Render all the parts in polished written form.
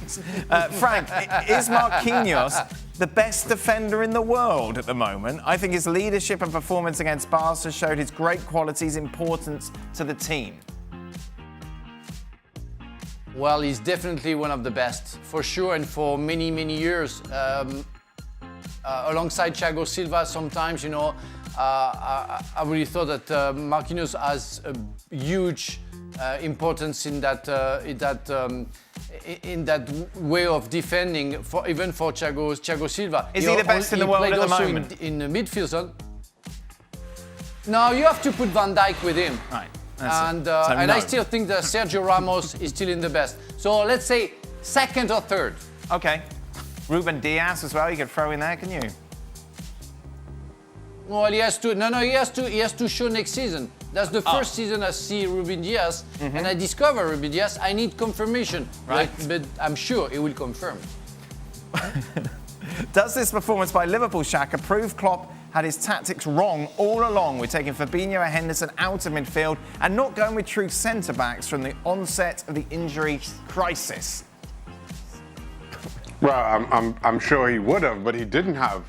Thanks. Frank, is Marquinhos the best defender in the world at the moment? I think his leadership and performance against Barca showed his great qualities, importance to the team. Well, he's definitely one of the best, for sure, and for many, many years. Alongside Thiago Silva, sometimes, you know, I really thought that Marquinhos has a huge importance in that way of defending, even for Thiago Silva. Is he the best in the world at the moment? In the midfield zone. No, you have to put Van Dijk with him. Right. And I still think that Sergio Ramos is still in the best. So let's say second or third. Okay. Ruben Diaz as well, you could throw in there, can you? Well, he has to. No, he has to show next season. That's the first season I see Ruben Diaz, and I discover Ruben Diaz. I need confirmation, right? But I'm sure he will confirm. Does this performance by Liverpool, Shaka, prove Klopp had his tactics wrong all along with taking Fabinho and Henderson out of midfield and not going with true centre-backs from the onset of the injury crisis? Well, I'm sure he would have, but he didn't have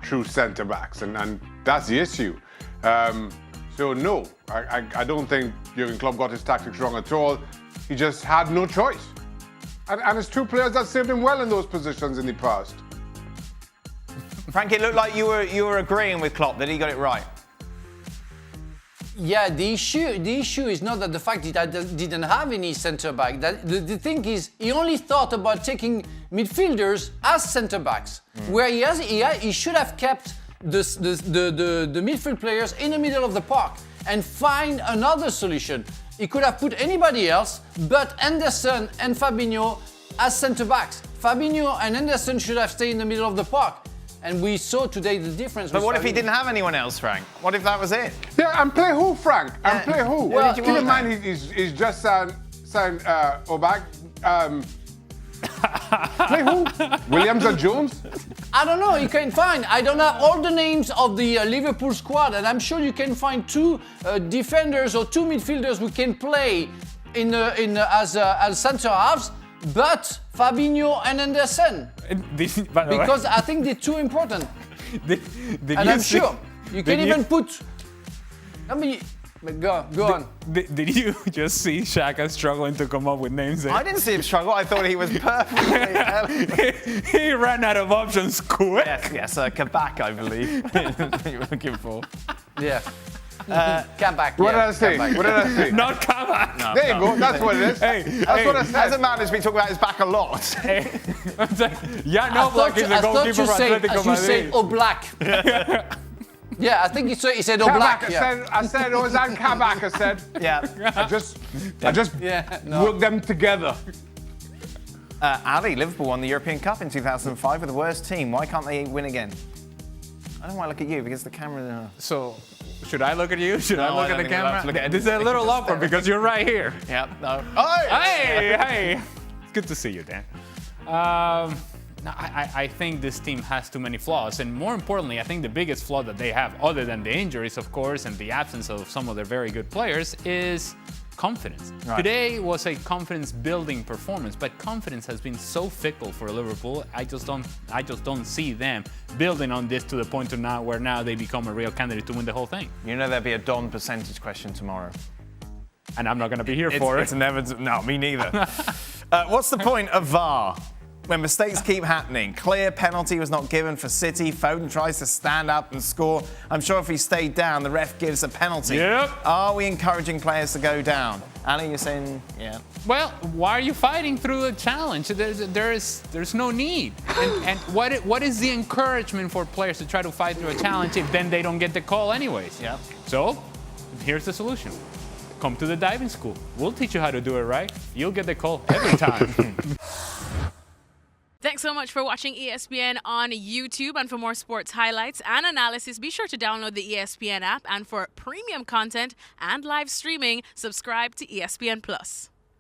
true centre-backs, and that's the issue. So no, I don't think Jurgen Klopp got his tactics wrong at all. He just had no choice. And it's two players that served him well in those positions in the past. Frank, it looked like you were agreeing with Klopp that he got it right. Yeah, the issue is not that the fact that he didn't have any centre back. The thing is, he only thought about taking midfielders as centre backs, where he should have kept the midfield players in the middle of the park and find another solution. He could have put anybody else, but Henderson and Fabinho as centre backs. Fabinho and Henderson should have stayed in the middle of the park. And we saw today the difference. But what if he didn't have anyone else, Frank? What if that was it? Yeah, and play who, Frank? And play who? Well, keep in mind, he's just signed Obag. Play who? Williams or Jones? I don't know. You can find. I don't have all the names of the Liverpool squad, and I'm sure you can find two defenders or two midfielders who can play as centre halves. But Fabinho and Henderson, because I think they're too important. And I'm sure you can even put. I mean, go on. Did you just see Shaka struggling to come up with names? I didn't see him struggle. I thought he was perfectly. He ran out of options quick. Yes, Kabak, I believe. That you were looking for. Yeah. Kabak. What did I say? What did I say? Not Kabak. No, there you go. That's what it is. That's what I said. As a man who's been talking about his back a lot. Black is the goalkeeper for Atletico Madrid. You said Oblak. Yeah, I think he said Oblak. I said Ozan Kabak. I said. Yeah. I just worked them together. Ali, Liverpool won the European Cup in 2005 with the worst team. Why can't they win again? I don't want to look at you because the camera. So, should I look at you? Should I look at the camera? This is a little awkward because you're right here. Yep. No. Hey! It's good to see you, Dan. I think this team has too many flaws, and more importantly, I think the biggest flaw that they have, other than the injuries, of course, and the absence of some of their very good players, is confidence. Right. Today was a confidence-building performance, but confidence has been so fickle for Liverpool. I just don't see them building on this to the point to now where now they become a real candidate to win the whole thing. You know there'll be a Don percentage question tomorrow. And I'm not going to be here for it. It's never. No, me neither. What's the point of VAR? When mistakes keep happening, clear penalty was not given for City. Foden tries to stand up and score. I'm sure if he stayed down, the ref gives a penalty. Yep. Are we encouraging players to go down? Ali, you're saying, yeah. Well, why are you fighting through a challenge? There's no need. And what is the encouragement for players to try to fight through a challenge if then they don't get the call anyways? Yeah. So, here's the solution. Come to the diving school. We'll teach you how to do it right. You'll get the call every time. Thanks so much for watching ESPN on YouTube. And for more sports highlights and analysis, be sure to download the ESPN app. And for premium content and live streaming, subscribe to ESPN Plus.